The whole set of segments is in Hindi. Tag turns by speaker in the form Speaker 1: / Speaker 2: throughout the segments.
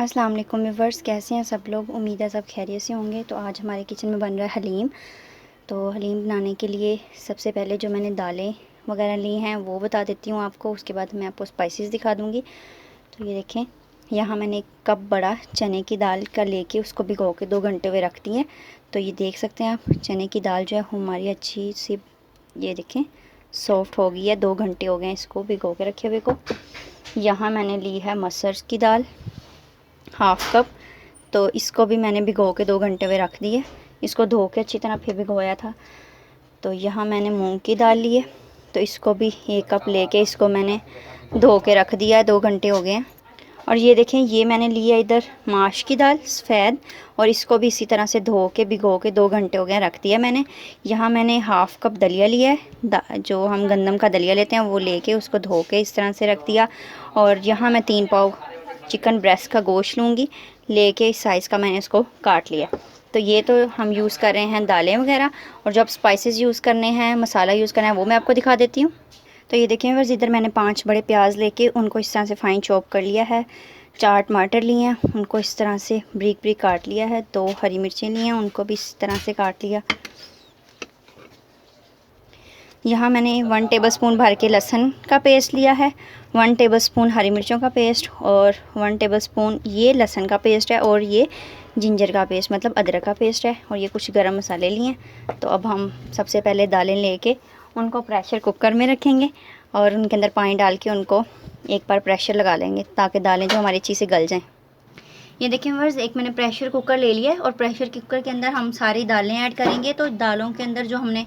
Speaker 1: अस्सलाम वालेकुम व्यूअर्स, कैसे हैं सब लोग। उम्मीद है सब खैरियत से होंगे। तो आज हमारे किचन में बन रहा है हलीम। तो हलीम बनाने के लिए सबसे पहले जो मैंने दालें वगैरह ली हैं वो बता देती हूँ आपको, उसके बाद मैं आपको स्पाइसेस दिखा दूँगी। तो ये देखें, यहाँ मैंने एक कप बड़ा चने की दाल का लेके उसको भिगो के 2 घंटे हुए रख दी है। तो ये देख सकते हैं आप, चने की दाल जो है हमारी अच्छी सी, ये देखें, सॉफ्ट हो गई है। 2 घंटे हो गए हैं इसको भिगो के रखे हुए को। यहाँ मैंने ली है मसूर की दाल, हाफ़ कप। तो इसको भी मैंने भिगो के 2 घंटे हुए रख दिए। इसको धो के अच्छी तरह फिर भिगोया था। तो यहाँ मैंने मूंग की दाल ली है, तो इसको भी 1 कप लेके इसको मैंने धो के रख दिया है। 2 घंटे हो गए हैं। और ये देखें, ये मैंने लिया इधर माश की दाल सफ़ेद, और इसको भी इसी तरह से धो के भिगो के 2 घंटे हो गए रख दिया मैंने। यहाँ मैंने हाफ़ कप दलिया लिया है, जो हम गंदम का दलिया लेते हैं वो लेके उसको धो के इस तरह से रख दिया। और यहाँ मैं 3 पाव चिकन ब्रेस्ट का गोश्त लूँगी, लेके इस साइज़ का मैंने इसको काट लिया। तो ये तो हम यूज़ कर रहे हैं दालें वगैरह, और जब स्पाइसेस यूज़ करने हैं, मसाला यूज़ करना है, वो मैं आपको दिखा देती हूँ। तो ये देखिए बस, इधर मैंने 5 बड़े प्याज लेके उनको इस तरह से फ़ाइन चॉप कर लिया है। 4 टमाटर लिए हैं, उनको इस तरह से ब्रीक ब्रीक काट लिया है। 2 हरी मिर्चें ली हैं, उनको भी इस तरह से काट लिया। यहाँ मैंने 1 टेबलस्पून भर के लहसुन का पेस्ट लिया है, 1 टेबलस्पून हरी मिर्चों का पेस्ट, और 1 टेबलस्पून ये लहसुन का पेस्ट है, और ये जिंजर का पेस्ट मतलब अदरक का पेस्ट है, और ये कुछ गरम मसाले लिए हैं। तो अब हम सबसे पहले दालें लेके उनको प्रेशर कुकर में रखेंगे, और उनके अंदर पानी डाल के उनको एक बार प्रेशर लगा लेंगे, ताकि दालें जो हमारी अच्छी से गल जाएँ। ये देखिए व्यूअर्स, एक मैंने प्रेशर कुकर ले लिया है, और प्रेशर कुकर के अंदर हम सारी दालें ऐड करेंगे। तो दालों के अंदर जो हमने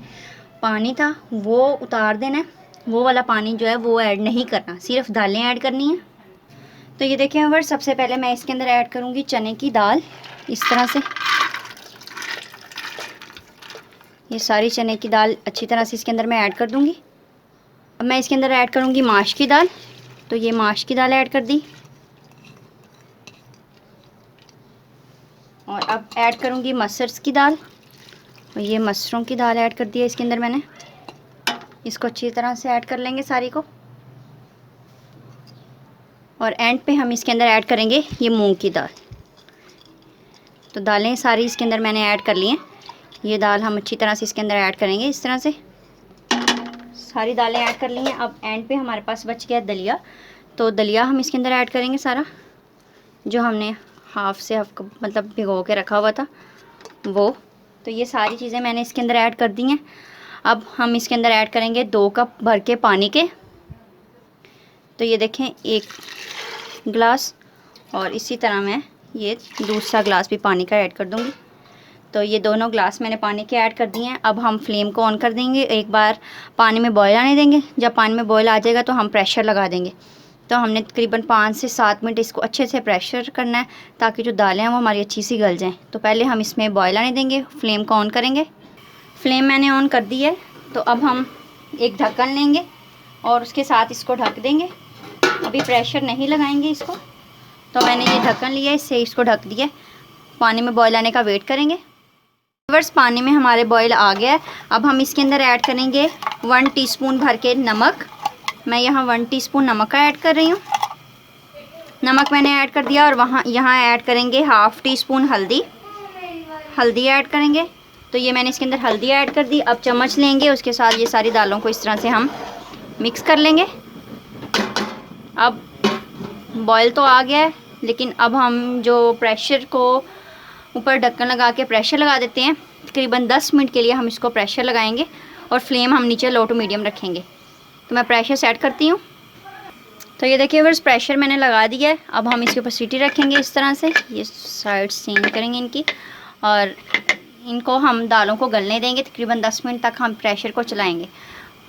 Speaker 1: पानी था वो उतार देना है, वो वाला पानी जो है वो ऐड नहीं करना, सिर्फ दालें ऐड करनी है। तो ये देखिए व्यूअर्स, सबसे पहले मैं इसके अंदर ऐड करूँगी चने की दाल। इस तरह से ये सारी चने की दाल अच्छी तरह से इसके अंदर मैं ऐड कर दूँगी। अब मैं इसके अंदर ऐड करूँगी माश की दाल। तो ये माश की दाल ऐड कर दी, और अब ऐड करूँगी मसूर की दाल, और ये मसूरों की दाल ऐड कर दिया इसके अंदर मैंने। इसको अच्छी तरह से ऐड कर लेंगे सारी को, और एंड पे हम इसके अंदर ऐड करेंगे ये मूंग की दाल। तो दालें सारी इसके अंदर मैंने ऐड कर ली हैं। ये दाल हम अच्छी तरह से इसके अंदर ऐड करेंगे। इस तरह से सारी दालें ऐड कर ली हैं। अब एंड पे हमारे पास बच गया दलिया। तो दलिया हम इसके अंदर ऐड करेंगे सारा, जो हमने हाफ़ से हाफ कप मतलब भिगो के रखा हुआ था वो। तो ये सारी चीज़ें मैंने इसके अंदर ऐड कर दी हैं। अब हम इसके अंदर ऐड करेंगे 2 कप भर के पानी के। तो ये देखें, 1 गिलास, और इसी तरह मैं ये दूसरा गिलास भी पानी का ऐड कर दूंगी। तो ये दोनों गिलास मैंने पानी के ऐड कर दिए हैं। अब हम फ्लेम को ऑन कर देंगे, एक बार पानी में बॉयल आने देंगे। जब पानी में बॉयल आ जाएगा तो हम प्रेशर लगा देंगे। तो हमने तकरीबन 5 से 7 मिनट इसको अच्छे से प्रेशर करना है, ताकि जो दालें हैं वो हमारी अच्छी सी गल जाएँ। तो पहले हम इसमें बॉयल आने देंगे, फ्लेम को ऑन करेंगे। फ्लेम मैंने ऑन कर दी है। तो अब हम एक ढक्कन लेंगे और उसके साथ इसको ढक देंगे। अभी प्रेशर नहीं लगाएंगे इसको। तो मैंने ये ढक्कन लिया, इससे इसको ढक दिया। पानी में बॉयल आने का वेट करेंगे। व्यूअर्स, पानी में हमारे बॉयल आ गया है। अब हम इसके अंदर ऐड करेंगे 1 टीस्पून भर के नमक। मैं यहाँ 1 टीस्पून नमक का ऐड कर रही हूँ। नमक मैंने ऐड कर दिया। और यहाँ ऐड करेंगे हाफ़ टीस्पून हल्दी ऐड करेंगे। तो ये मैंने इसके अंदर हल्दी ऐड कर दी। अब चम्मच लेंगे, उसके साथ ये सारी दालों को इस तरह से हम मिक्स कर लेंगे। अब बॉयल तो आ गया है, लेकिन अब हम जो प्रेशर को ऊपर ढक्कन लगा के प्रेशर लगा देते हैं। तकरीबन 10 मिनट के लिए हम इसको प्रेशर लगाएंगे, और फ्लेम हम नीचे लो टू मीडियम रखेंगे। तो मैं प्रेशर सेट करती हूँ। तो ये देखिए बस, प्रेशर मैंने लगा दिया है। अब हम इसके ऊपर सीटी रखेंगे इस तरह से, ये साइड चेंज करेंगे इनकी, और इनको हम दालों को गलने देंगे। तकरीबन 10 मिनट तक हम प्रेशर को चलाएँगे।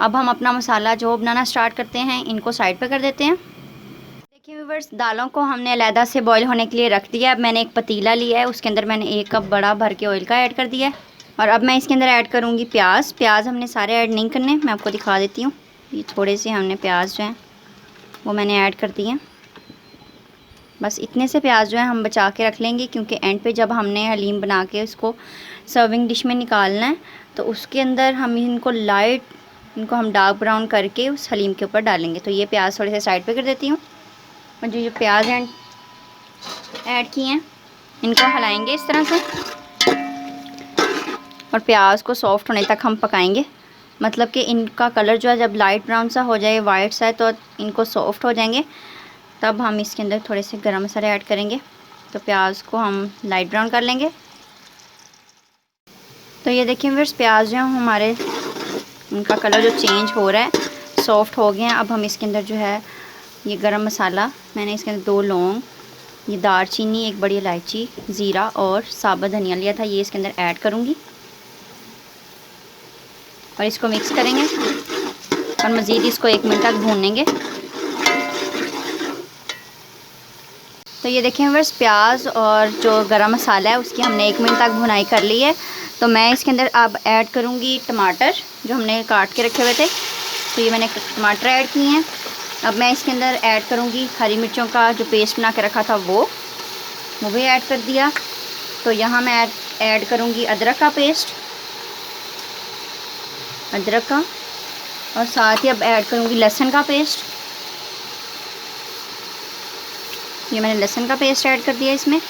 Speaker 1: अब हम अपना मसाला जो बनाना स्टार्ट करते हैं, इनको साइड पर कर देते हैं। देखिए व्यूअर्स, दालों को हमने अलहदा से बॉईल होने के लिए रख दिया। अब मैंने एक पतीला लिया है, उसके अंदर मैंने 1 कप बड़ा भर के ऑयल का ऐड कर दिया है। और अब मैं इसके अंदर ऐड करूँगी प्याज हमने सारे ऐड नहीं करने, मैं आपको दिखा देती हूँ। ये थोड़े से हमने प्याज जो हैं वो मैंने ऐड कर दिए हैं। बस इतने से प्याज जो है हम बचा के रख लेंगे, क्योंकि एंड पे जब हमने हलीम बना के उसको सर्विंग डिश में निकालना है, तो उसके अंदर हम इनको हम डार्क ब्राउन करके उस हलीम के ऊपर डालेंगे। तो ये प्याज थोड़े से साइड पे कर देती हूँ। और जो प्याज हैं ऐड किए हैं, इनको हिलाएंगे इस तरह से और प्याज को सॉफ्ट होने तक हम पकाएंगे। मतलब कि इनका कलर जो है जब लाइट ब्राउन सा हो जाए, वाइट सा है, तो इनको सॉफ्ट हो जाएंगे, तब हम इसके अंदर थोड़े से गरम मसाले ऐड करेंगे। तो प्याज को हम लाइट ब्राउन कर लेंगे। तो ये देखिए व्यूअर्स, प्याज जो हमारे, उनका कलर जो चेंज हो रहा है, सॉफ्ट हो गए हैं। अब हम इसके अंदर जो है ये गरम मसाला, मैंने इसके अंदर 2 लौंग, ये दालचीनी, 1 बड़ी इलायची, ज़ीरा और साबुत धनिया लिया था, ये इसके अंदर ऐड करूँगी और इसको मिक्स करेंगे और मज़ीद इसको 1 मिनट तक भूनेंगे। तो ये देखें व्यूअर्स, प्याज और जो गरम मसाला है उसकी हमने 1 मिनट तक भुनाई कर ली है। तो मैं इसके अंदर अब ऐड करूँगी टमाटर जो हमने काट के रखे हुए थे। तो ये मैंने टमाटर ऐड किए हैं। अब मैं इसके अंदर ऐड करूँगी हरी मिर्चों का जो पेस्ट बना के रखा था वो भी ऐड कर दिया। तो यहाँ मैं ऐड करूँगी अदरक का पेस्ट, अदरक का, और साथ ही अब ऐड करूँगी लहसुन का पेस्ट। ये मैंने लहसुन का पेस्ट ऐड कर दिया इसमें,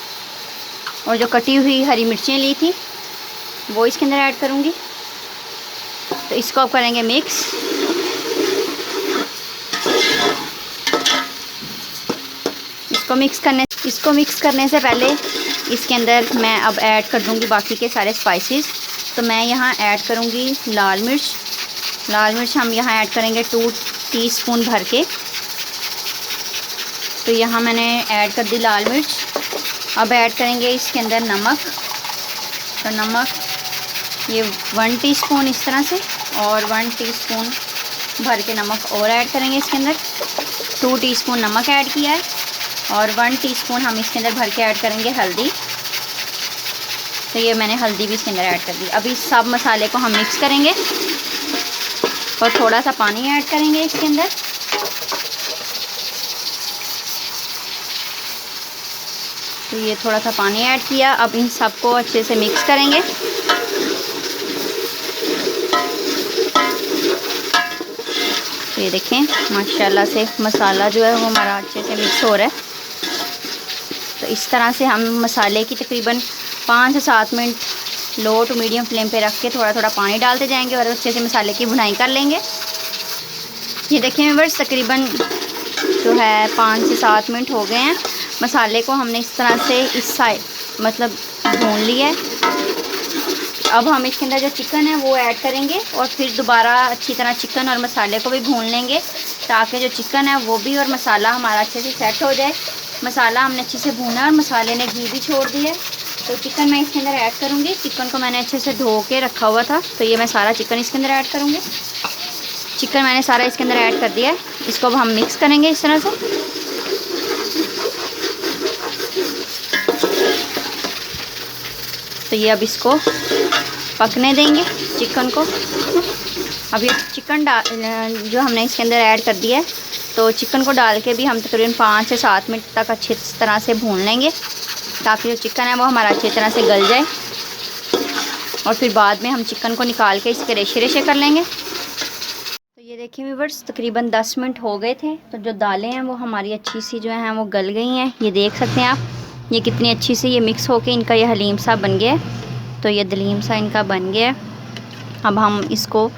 Speaker 1: और जो कटी हुई हरी मिर्चें ली थी वो इसके अंदर ऐड करूँगी। तो इसको अब करेंगे मिक्स। इसको मिक्स करने से पहले इसके अंदर मैं अब ऐड कर दूँगी बाकी के सारे स्पाइसेस। तो मैं यहाँ ऐड करूँगी लाल मिर्च हम यहाँ ऐड करेंगे 2 टीस्पून भर के। तो यहाँ मैंने ऐड कर दी लाल मिर्च। अब ऐड करेंगे इसके अंदर नमक। तो नमक ये 1 टीस्पून इस तरह से, और 1 टीस्पून भर के नमक और ऐड करेंगे इसके अंदर। 2 टीस्पून नमक ऐड किया है, और 1 टीस्पून हम इसके अंदर भर के ऐड करेंगे हल्दी। तो ये मैंने हल्दी भी इसके अंदर ऐड कर दी। अभी सब मसाले को हम मिक्स करेंगे और थोड़ा सा पानी ऐड करेंगे इसके अंदर। तो ये थोड़ा सा पानी ऐड किया। अब इन सबको अच्छे से मिक्स करेंगे। तो ये देखें माशाल्लाह से मसाला जो है वो हमारा अच्छे से मिक्स हो रहा है। तो इस तरह से हम मसाले की तकरीबन 5 से 7 minute low to medium flame पे रख के थोड़ा थोड़ा पानी डालते जाएंगे और अच्छे से मसाले की भुनाई कर लेंगे। ये देखें व्यूअर्स, तकरीबन जो है 5 से 7 मिनट हो गए हैं। मसाले को हमने इस तरह से इस साइड मतलब भून लिया है। अब हम इसके अंदर जो चिकन है वो ऐड करेंगे और फिर दोबारा अच्छी तरह चिकन और मसाले को भी भून लेंगे, ताकि जो चिकन है वो भी और मसाला हमारा अच्छे से सेट हो जाए। मसाला हमने अच्छे से भूना और मसाले ने घी भी छोड़ दिया है। तो चिकन मैं इसके अंदर ऐड करूँगी। चिकन को मैंने अच्छे से धो के रखा हुआ था, तो ये मैं सारा चिकन इसके अंदर ऐड करूँगी। चिकन मैंने सारा इसके अंदर ऐड कर दिया है। इसको अब हम मिक्स करेंगे इस तरह से। तो ये अब इसको पकने देंगे चिकन को। अब ये चिकन जो हमने इसके अंदर ऐड कर दिया है, तो चिकन को डाल के भी हम तकरीबन 5 से 7 मिनट तक अच्छी तरह से भून लेंगे, ताकि जो चिकन है वो हमारा अच्छी तरह से गल जाए। और फिर बाद में हम चिकन को निकाल के इसके रेशे रेशे कर लेंगे। तो ये देखिए व्यूअर्स, तकरीबन 10 मिनट हो गए थे। तो जो दालें हैं वो हमारी अच्छी सी जो हैं वो गल गई हैं। ये देख सकते हैं आप, ये कितनी अच्छी से ये मिक्स होके इनका ये हलीम सा बन गया है। तो ये दलीम सा इनका बन गया है। अब हम इसको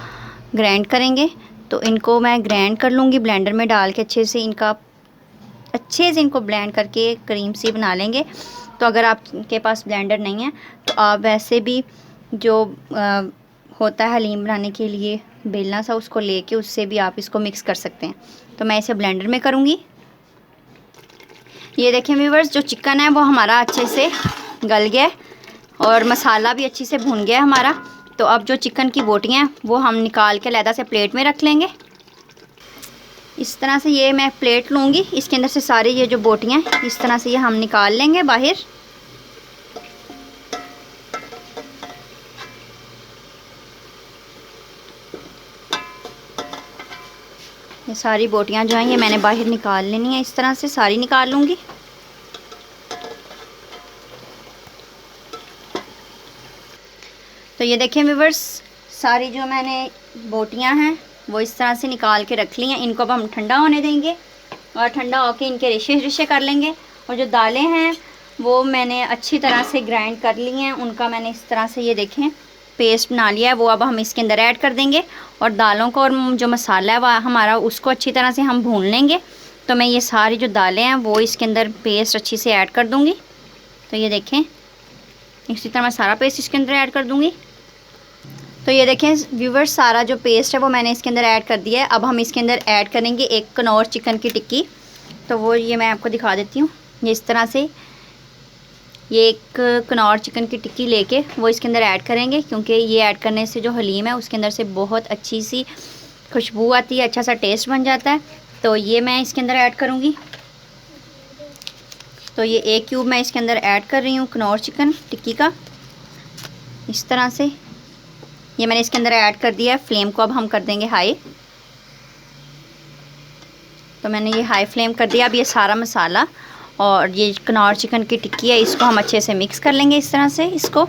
Speaker 1: ग्राइंड करेंगे। तो इनको मैं ग्राइंड कर लूँगी ब्लेंडर में डाल के, अच्छे से इनको ब्लेंड करके क्रीम सी बना लेंगे। तो अगर आपके पास ब्लेंडर नहीं है तो आप वैसे भी जो होता है हलीम बनाने के लिए बेलना सा, उसको लेके उससे भी आप इसको मिक्स कर सकते हैं। तो मैं इसे ब्लेंडर में करूँगी। ये देखें व्यूअर्स, जो चिकन है वो हमारा अच्छे से गल गया है और मसाला भी अच्छे से भुन गया है हमारा। तो अब जो चिकन की बोटियाँ हैं वो हम निकाल के अलग से प्लेट में रख लेंगे। इस तरह से ये मैं प्लेट लूँगी, इसके अंदर से सारी ये जो बोटियाँ हैं इस तरह से ये हम निकाल लेंगे बाहर। ये सारी बोटियाँ जो हैं ये मैंने बाहर निकाल लेनी है। इस तरह से सारी निकाल लूँगी। तो ये देखें व्यूअर्स, सारी जो मैंने बोटियाँ हैं वो इस तरह से निकाल के रख ली हैं। इनको अब हम ठंडा होने देंगे और ठंडा होके इनके रेशे रेशे कर लेंगे और जो दालें हैं वो मैंने अच्छी तरह से ग्राइंड कर ली हैं, उनका मैंने इस तरह से ये देखें पेस्ट बना लिया है। वो अब हम इसके अंदर ऐड कर देंगे और दालों को और जो मसाला है वह हमारा उसको अच्छी तरह से हम भून लेंगे। तो मैं ये सारी जो दालें हैं वो इसके अंदर पेस्ट अच्छी से ऐड कर दूँगी। तो ये देखें इसी तरह मैं सारा पेस्ट इसके अंदर ऐड कर दूँगी। तो ये देखें व्यूवर्स सारा जो पेस्ट है वो मैंने इसके अंदर ऐड कर दिया है। अब हम इसके अंदर ऐड करेंगे एक कनौर चिकन की टिक्की। तो वो ये मैं आपको दिखा देती हूँ। ये इस तरह से ये एक कनौर चिकन की टिक्की लेके वो इसके अंदर ऐड करेंगे, क्योंकि ये ऐड करने से जो हलीम है उसके अंदर से बहुत अच्छी सी खुशबू आती है, अच्छा सा टेस्ट बन जाता है। तो ये मैं इसके अंदर ऐड करूँगी। तो ये एक क्यूब मैं इसके अंदर ऐड कर रही हूँ कनौर चिकन टिक्की का। इस तरह से ये मैंने इसके अंदर ऐड कर दिया है। फ्लेम को अब हम कर देंगे हाई। तो मैंने ये हाई फ्लेम कर दिया। अब ये सारा मसाला और ये कनौर चिकन की टिक्की है इसको हम अच्छे से मिक्स कर लेंगे इस तरह से। इसको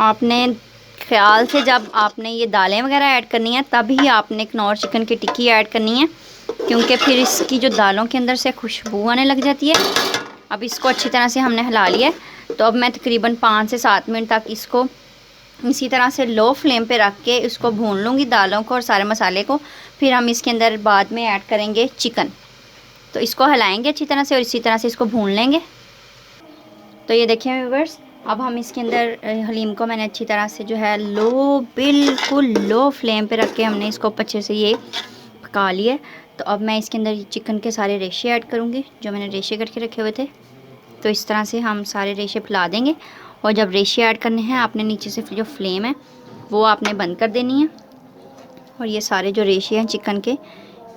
Speaker 1: आपने ख्याल से जब आपने ये दालें वगैरह ऐड करनी है तभी आपने कनौर चिकन की टिक्की ऐड करनी है, क्योंकि फिर इसकी जो दालों के अंदर से खुशबू आने लग जाती है। अब इसको अच्छी तरह से हमने हिला लिया है। तो अब मैं तकरीबन 5 से 7 मिनट तक इसको इसी तरह से लो फ्लेम पे रख के इसको भून लूँगी दालों को और सारे मसाले को। फिर हम इसके अंदर बाद में ऐड करेंगे चिकन। तो इसको हिलाएंगे अच्छी तरह से और इसी तरह से इसको भून लेंगे। तो ये देखें व्यूअर्स अब हम इसके अंदर हलीम को मैंने अच्छी तरह से जो है बिल्कुल लो फ्लेम पे रख के हमने इसको अच्छे से ये पका लिया। तो अब मैं इसके अंदर चिकन के सारे रेशे ऐड करूँगी जो मैंने रेशे करके रखे हुए थे। तो इस तरह से हम सारे रेशे फैला देंगे और जब रेशे ऐड करने हैं आपने नीचे से जो फ्लेम है वो आपने बंद कर देनी है। और ये सारे जो रेशे हैं चिकन के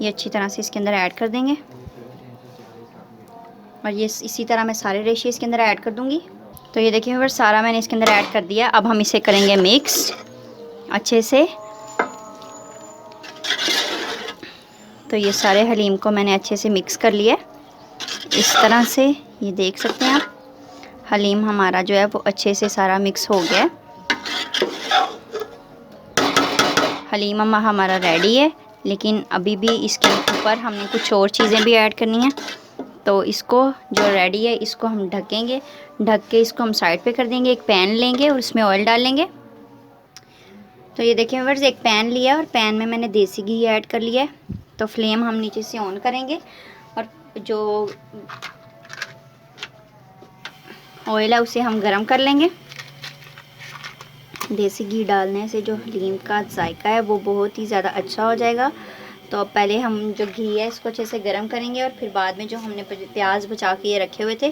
Speaker 1: ये अच्छी तरह से इसके अंदर ऐड कर देंगे और ये इसी तरह मैं सारे रेशे इसके अंदर ऐड कर दूँगी। तो ये देखिए व्यूअर्स सारा मैंने इसके अंदर ऐड कर दिया। अब हम इसे करेंगे मिक्स अच्छे से। तो ये सारे हलीम को मैंने अच्छे से मिक्स कर लिया इस तरह से। ये देख सकते हैं आप हलीम हमारा जो है वो अच्छे से सारा मिक्स हो गया। हलीम हमारा रेडी है, लेकिन अभी भी इसके ऊपर हमने कुछ और चीज़ें भी ऐड करनी हैं। तो इसको जो रेडी है इसको हम ढकेंगे, ढक के इसको हम साइड पे कर देंगे। एक पैन लेंगे और उसमें ऑयल डाल लेंगे। तो ये देखिए व्यूअर्स एक पैन लिया और पैन में मैंने देसी घी ऐड कर लिया है। तो फ्लेम हम नीचे से ऑन करेंगे और जो ऑयल है उसे हम गरम कर लेंगे। देसी घी डालने से जो हलीम का जायका है वो बहुत ही ज़्यादा अच्छा हो जाएगा। तो पहले हम जो घी है इसको अच्छे से गरम करेंगे और फिर बाद में जो हमने प्याज बचा के ये रखे हुए थे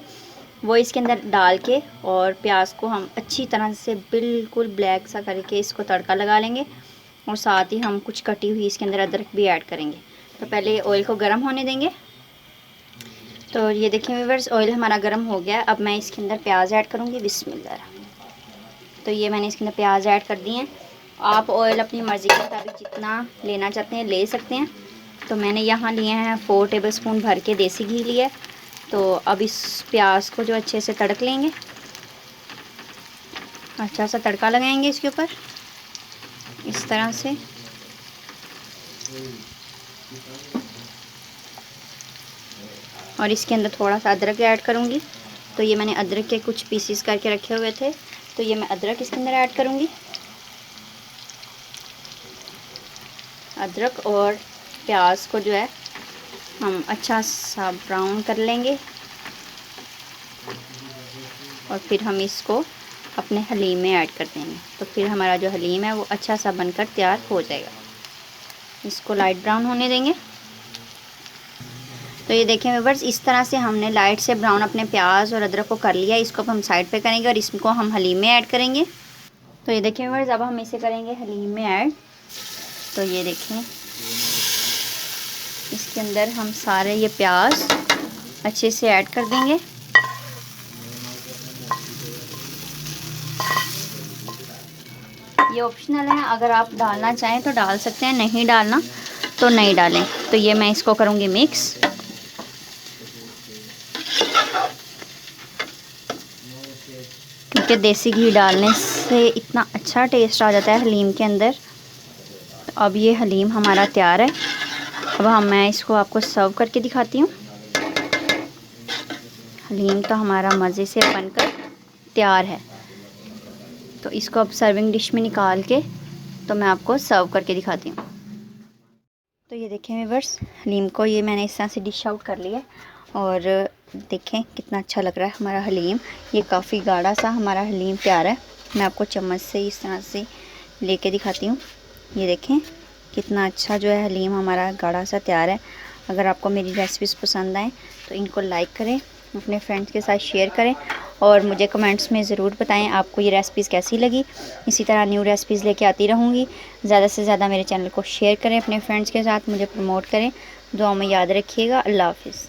Speaker 1: वो इसके अंदर डाल के और प्याज को हम अच्छी तरह से बिल्कुल ब्लैक सा करके इसको तड़का लगा लेंगे। और साथ ही हम कुछ कटी हुई इसके अंदर अदरक भी ऐड करेंगे। तो पहले ऑयल को गर्म होने देंगे। तो ये देखिए व्यूअर्स ऑयल हमारा गर्म हो गया। अब मैं इसके अंदर प्याज ऐड करूँगी। बिस्मिल्लाह। तो ये मैंने इसके अंदर प्याज ऐड कर दिए हैं। आप ऑयल अपनी मर्ज़ी के मुताबिक जितना लेना चाहते हैं ले सकते हैं। तो मैंने यहाँ लिए हैं 4 टेबलस्पून भर के देसी घी लिया। तो अब इस प्याज को जो अच्छे से तड़क लेंगे, अच्छा सा तड़का लगाएंगे इसके ऊपर इस तरह से। और इसके अंदर थोड़ा सा अदरक ऐड करूँगी। तो ये मैंने अदरक के कुछ पीसीस करके रखे हुए थे, तो ये मैं अदरक इसके अंदर ऐड करूँगी। अदरक और प्याज को जो है हम अच्छा सा ब्राउन कर लेंगे और फिर हम इसको अपने हलीम में ऐड कर देंगे। तो फिर हमारा जो हलीम है वो अच्छा सा बनकर तैयार हो जाएगा। इसको लाइट ब्राउन होने देंगे। तो ये देखें व्यूअर्स इस तरह से हमने लाइट से ब्राउन अपने प्याज और अदरक को कर लिया। इसको अब हम साइड पे करेंगे और इसको हम हलीम में ऐड करेंगे। तो ये देखें व्यूअर्स अब हम इसे करेंगे हलीम में ऐड। तो ये देखें इसके अंदर हम सारे ये प्याज अच्छे से ऐड कर देंगे। ये ऑप्शनल है, अगर आप डालना चाहें तो डाल सकते हैं, नहीं डालना तो नहीं डालें। तो ये मैं इसको करूँगी मिक्स। क्योंकि देसी घी डालने इससे इतना अच्छा टेस्ट आ जाता है हलीम के अंदर। तो अब ये हलीम हमारा तैयार है। अब मैं इसको आपको सर्व करके दिखाती हूँ। हलीम तो हमारा मज़े से बनकर तैयार है। तो इसको अब सर्विंग डिश में निकाल के तो मैं आपको सर्व करके दिखाती हूँ। तो ये देखें व्यूअर्स, हलीम को ये मैंने इस तरह से डिश आउट कर लिया और देखें कितना अच्छा लग रहा है हमारा हलीम। ये काफ़ी गाढ़ा सा हमारा हलीम तैयार है। मैं आपको चम्मच से इस तरह से लेके दिखाती हूँ। ये देखें कितना अच्छा जो है हलीम हमारा गाढ़ा सा तैयार है। अगर आपको मेरी रेसिपीज़ पसंद आएँ तो इनको लाइक करें, अपने फ्रेंड्स के साथ शेयर करें और मुझे कमेंट्स में ज़रूर बताएं आपको ये रेसिपीज़ कैसी लगी। इसी तरह न्यू रेसिपीज़ लेके आती रहूँगी। ज़्यादा से ज़्यादा मेरे चैनल को शेयर करें, अपने फ्रेंड्स के साथ मुझे प्रमोट करें। दुआ में याद रखिएगा। अल्लाह हाफ़िज़।